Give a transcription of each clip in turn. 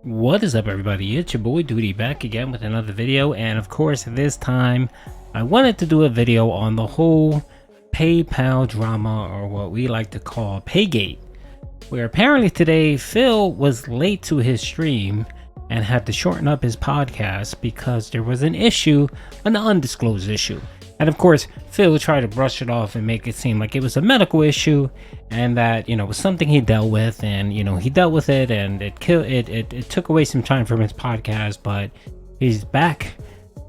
What is up, everybody? It's your boy Duty back again with another video, and of course this time I wanted to do a video on the whole PayPal drama, or what we like to call Paygate, where apparently today Phil was late to his stream and had to shorten up his podcast because there was an issue, an undisclosed issue. And of course, Phil tried to brush it off and make it seem like it was a medical issue and that, it was something he dealt with, and, he dealt with it, and it took away some time from his podcast, but he's back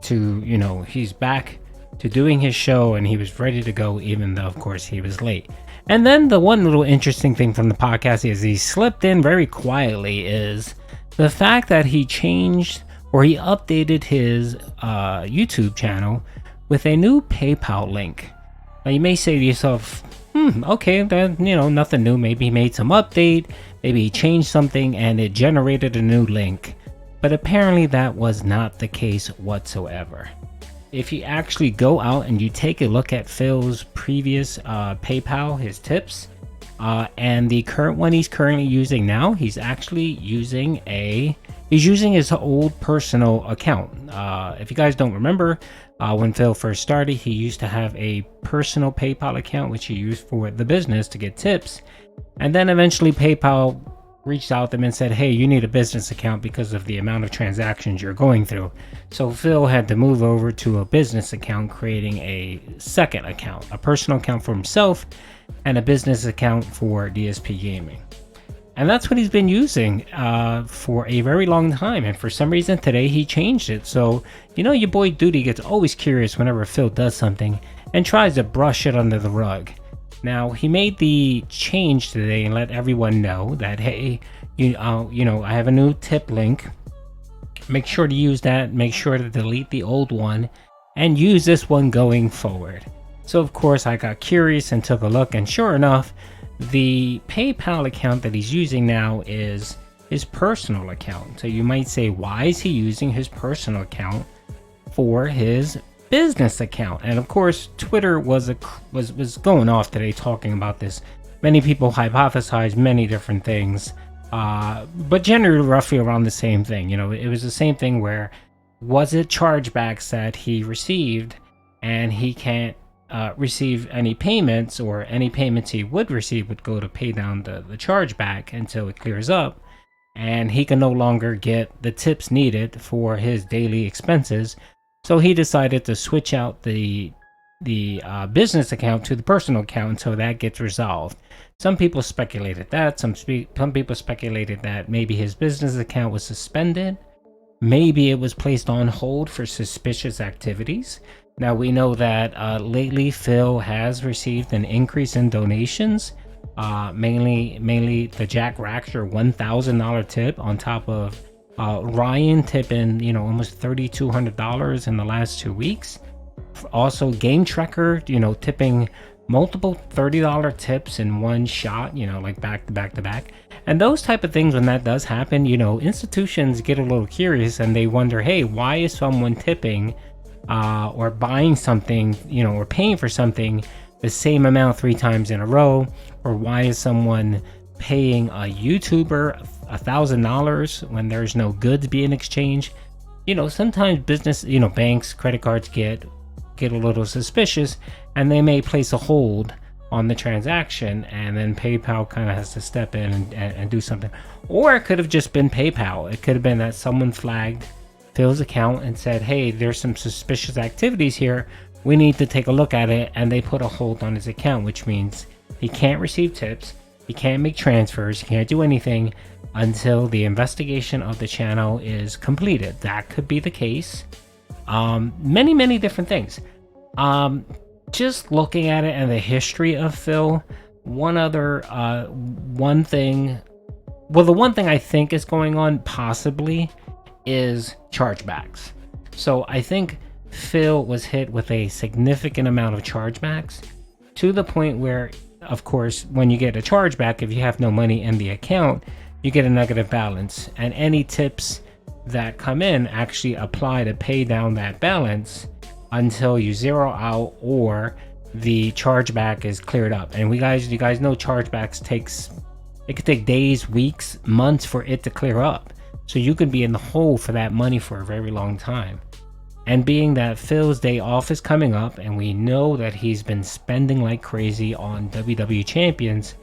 to, he's back to doing his show, and he was ready to go, even though, of course, he was late. And then the one little interesting thing from the podcast is he slipped in very quietly is the fact that he changed, or he updated his YouTube channel with a new PayPal link. Now you may say to yourself, okay, then, nothing new. Maybe he made some update, maybe he changed something and it generated a new link. But apparently that was not the case whatsoever. If you actually go out and you take a look at Phil's previous PayPal, his tips, and the current one he's currently using now, he's actually using his old personal account. If you guys don't remember, when Phil first started, he used to have a personal PayPal account which he used for the business to get tips, and then eventually PayPal reached out to him and said, hey, you need a business account because of the amount of transactions you're going through. So Phil had to move over to a business account, creating a second account, a personal account for himself and a business account for DSP Gaming. And that's what he's been using for a very long time. And for some reason today he changed it. So, your boy Duty gets always curious whenever Phil does something and tries to brush it under the rug. Now, he made the change today and let everyone know that, hey, I have a new tip link. Make sure to use that. Make sure to delete the old one and use this one going forward. So, of course, I got curious and took a look. And sure enough, the PayPal account that he's using now is his personal account. So you might say, why is he using his personal account for his business account? And of course, Twitter was going off today talking about this. Many people hypothesized many different things, but generally roughly around the same thing. It was the same thing where, was it chargebacks that he received and he can't receive any payments, or any payments he would receive would go to pay down the chargeback until it clears up, and he can no longer get the tips needed for his daily expenses. So he decided to switch out the business account to the personal account until that gets resolved. Some people speculated that. Some people speculated that maybe his business account was suspended. Maybe it was placed on hold for suspicious activities. Now we know that lately Phil has received an increase in donations, mainly the Jack Raxter $1,000 tip, on top of Ryan tipping almost $3,200 in the last 2 weeks. Also Game Tracker tipping multiple $30 tips in one shot, like back to back. And those type of things, when that does happen, institutions get a little curious and they wonder, hey, why is someone tipping or buying something, or paying for something the same amount 3 times in a row? Or why is someone paying a YouTuber $1,000 when there's no goods being exchanged? Sometimes business, banks, credit cards get a little suspicious, and they may place a hold on the transaction, and then PayPal kind of has to step in and do something. Or it could have just been PayPal. It could have been that someone flagged Phil's account and said, hey, there's some suspicious activities here, we need to take a look at it, and they put a hold on his account, which means he can't receive tips, he can't make transfers, he can't do anything until the investigation of the channel is completed. That could be the case. Many different things. Just looking at it and the history of Phil, the one thing I think is going on possibly is chargebacks. So I think Phil was hit with a significant amount of chargebacks, to the point where, of course, when you get a chargeback, if you have no money in the account, you get a negative balance, and any tips that come in actually apply to pay down that balance until you zero out or the chargeback is cleared up. And you guys know chargebacks it could take days, weeks, months for it to clear up. So you could be in the hole for that money for a very long time. And being that Phil's day off is coming up, and we know that he's been spending like crazy on WWE champions,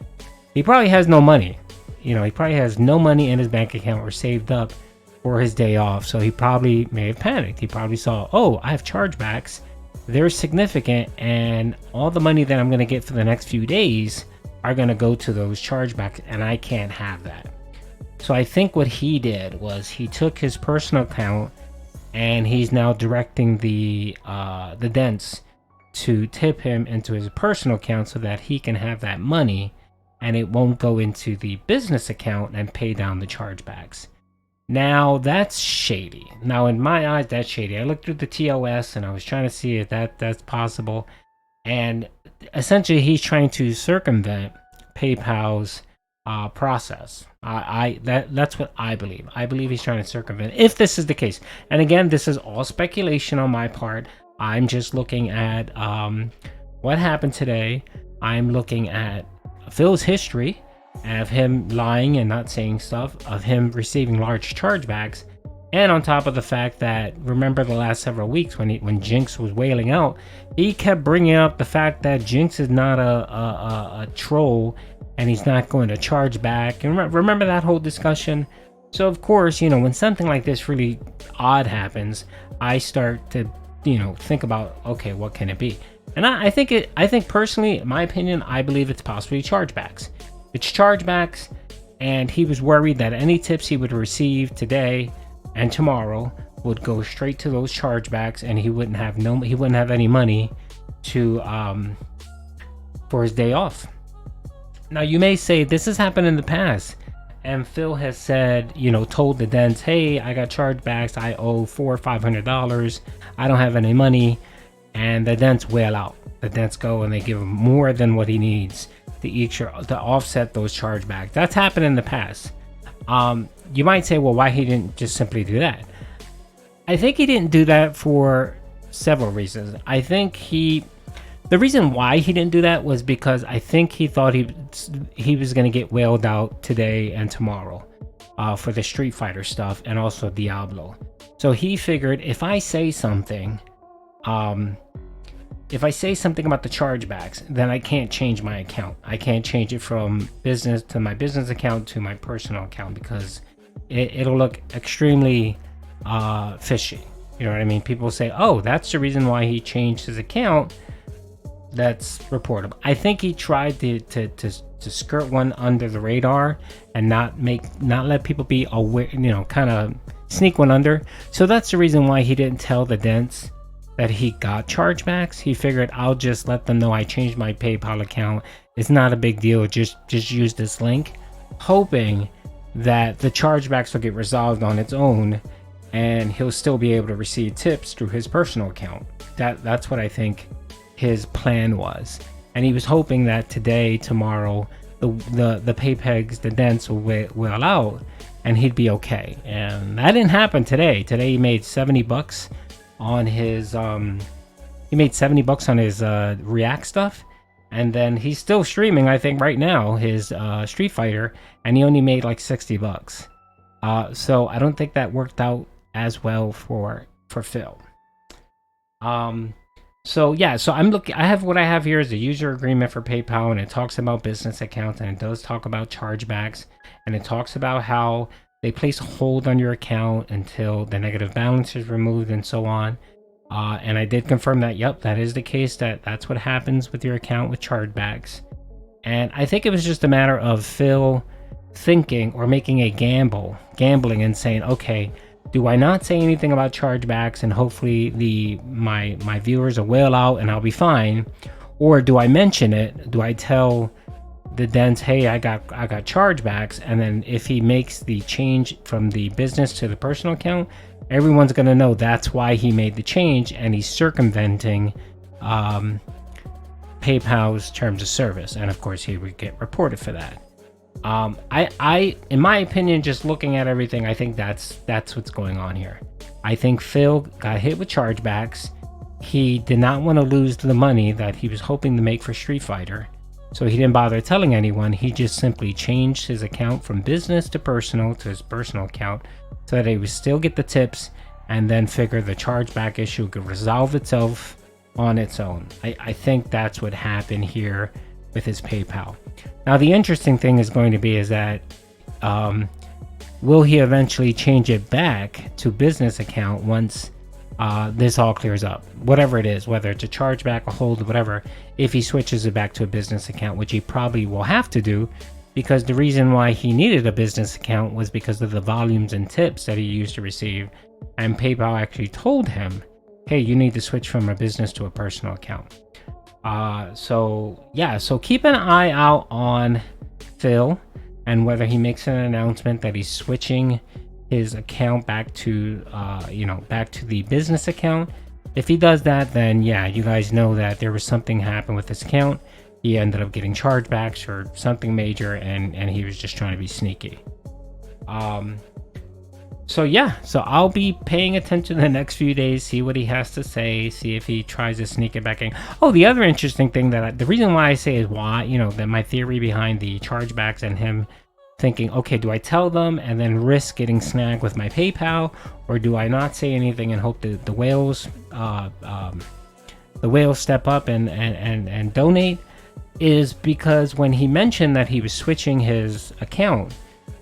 he probably has no money. You know, he probably has no money in his bank account or saved up for his day off. So he probably may have panicked. He probably saw, oh, I have chargebacks. They're significant, and all the money that I'm going to get for the next few days are going to go to those chargebacks, and I can't have that. So I think what he did was he took his personal account, and he's now directing the dents to tip him into his personal account so that he can have that money and it won't go into the business account and pay down the chargebacks. Now that's shady. Now in my eyes, that's shady. I looked through the TOS and I was trying to see if that's possible. And essentially he's trying to circumvent PayPal's process. That's what I believe. I believe he's trying to circumvent, if this is the case. And again, this is all speculation on my part. I'm just looking at what happened today. I'm looking at Phil's history of him lying and not saying stuff, of him receiving large chargebacks, and on top of the fact that, remember the last several weeks when Jinx was wailing out, he kept bringing up the fact that Jinx is not a troll and he's not going to charge back. And remember that whole discussion? So of course, you know, when something like this really odd happens, I start to, you know, think about, okay, what can it be? And I think personally, in my opinion, I believe it's possibly chargebacks. It's chargebacks, and he was worried that any tips he would receive today and tomorrow would go straight to those chargebacks, and he wouldn't have any money to for his day off. Now you may say this has happened in the past, and Phil has said, you know, told the dents, hey, I got chargebacks, I owe $400 or $500, I don't have any money, and the dents wail out. The dents go and they give him more than what he needs to offset those chargebacks. That's happened in the past. You might say, well, why he didn't just simply do that? I think he didn't do that for several reasons. I think the reason why he didn't do that was because I think he thought he was going to get whaled out today and tomorrow for the Street Fighter stuff and also Diablo. So he figured if I say something about the chargebacks, then I can't change my account. I can't change it from business to my business account to my personal account because it'll look extremely fishy. You know what I mean? People say, oh, that's the reason why he changed his account. That's reportable. I think he tried to skirt one under the radar and not let people be aware, you know, kind of sneak one under. So that's the reason why he didn't tell the dents that he got chargebacks. He figured, I'll just let them know I changed my PayPal account. It's not a big deal. Just use this link, hoping that the chargebacks will get resolved on its own and he'll still be able to receive tips through his personal account. That's what I think his plan was. And he was hoping that today, tomorrow, the pay pegs, the dents will wail out and he'd be okay. And that didn't happen today. Today he made $70 on his React stuff, and then he's still streaming, I think right now, his Street Fighter, and he only made like $60. So I don't think that worked out as well for Phil. So yeah, so I have what I have here is a user agreement for PayPal, and it talks about business accounts, and it does talk about chargebacks, and it talks about how they place a hold on your account until the negative balance is removed and so on. And I did confirm that, yep, that is the case. That's what happens with your account with chargebacks. And I think it was just a matter of Phil thinking or making a gambling and saying, okay, do I not say anything about chargebacks and hopefully my viewers will wail out and I'll be fine? Or do I mention it? Do I tell the dents, hey, I got chargebacks, and then if he makes the change from the business to the personal account, everyone's going to know that's why he made the change, and he's circumventing PayPal's terms of service, and of course he would get reported for that. I in my opinion, just looking at everything, I think that's what's going on here. I think Phil got hit with chargebacks. He did not want to lose the money that he was hoping to make for Street Fighter. So he didn't bother telling anyone. He just simply changed his account from business to personal to his personal account so that he would still get the tips, and then figure the chargeback issue could resolve itself on its own. I think that's what happened here with his PayPal. Now the interesting thing is going to be is that will he eventually change it back to business account once this all clears up, whatever it is, whether it's a chargeback, a hold, whatever. If he switches it back to a business account, which he probably will have to do, because the reason why he needed a business account was because of the volumes and tips that he used to receive, and PayPal actually told him, hey, you need to switch from a business to a personal account. So yeah, so keep an eye out on Phil and whether he makes an announcement that he's switching his account back to back to the business account. If he does that, then yeah, you guys know that there was something happened with his account. He ended up getting chargebacks or something major, and he was just trying to be sneaky. So yeah, so I'll be paying attention the next few days, see what he has to say, see if he tries to sneak it back in. Oh, the other interesting thing the reason why I say is why, that my theory behind the chargebacks and him thinking, okay, do I tell them and then risk getting snagged with my PayPal, or do I not say anything and hope that the whales step up and donate, is because when he mentioned that he was switching his account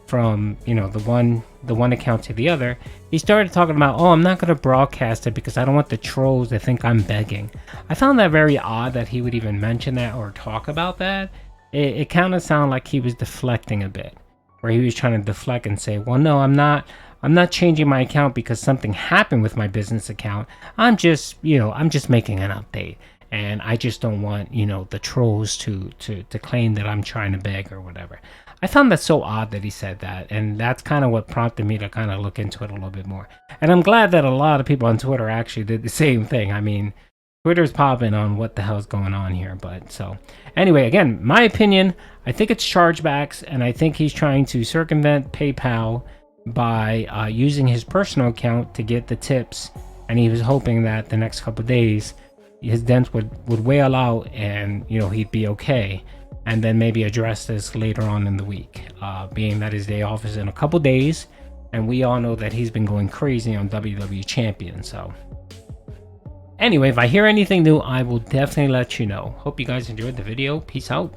from the one account to the other, he started talking about, oh, I'm not going to broadcast it because I don't want the trolls to think I'm begging. I found that very odd that he would even mention that or talk about that. It kind of sounded like he was deflecting a bit, where he was trying to deflect and say, well, no, I'm not changing my account because something happened with my business account. I'm just making an update, and I just don't want the trolls to claim that I'm trying to beg or whatever. I found that so odd that he said that, and that's kind of what prompted me to kind of look into it a little bit more. And I'm glad that a lot of people on Twitter actually did the same thing. I mean, Twitter's popping on what the hell's going on here. But so anyway, again, my opinion, I think it's chargebacks, and I think he's trying to circumvent PayPal by using his personal account to get the tips, and he was hoping that the next couple of days his dents would wail out and he'd be okay, and then maybe address this later on in the week, being that his day off is in a couple days, and we all know that he's been going crazy on WWE Champion. So anyway, if I hear anything new, I will definitely let you know. Hope you guys enjoyed the video. Peace out.